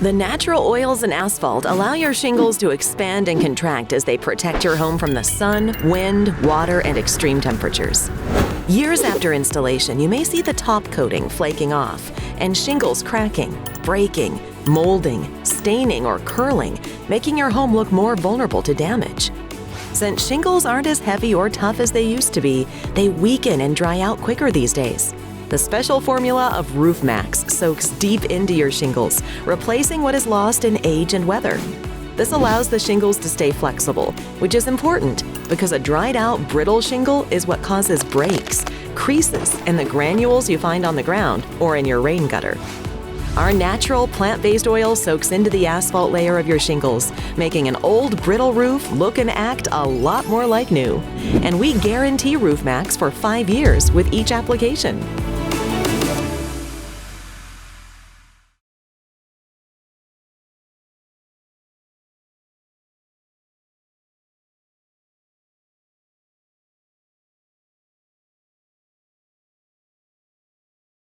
The natural oils in asphalt allow your shingles to expand and contract as they protect your home from the sun, wind, water, and extreme temperatures. Years after installation, you may see the top coating flaking off and shingles cracking, breaking, molding, staining, or curling, making your home look more vulnerable to damage. Since shingles aren't as heavy or tough as they used to be, they weaken and dry out quicker these days. The special formula of Roof Maxx soaks deep into your shingles, replacing what is lost in age and weather. This allows the shingles to stay flexible, which is important because a dried-out, brittle shingle is what causes breaks, creases, and the granules you find on the ground or in your rain gutter. Our natural plant-based oil soaks into the asphalt layer of your shingles, making an old, brittle roof look and act a lot more like new. And we guarantee Roof Maxx for 5 years with each application.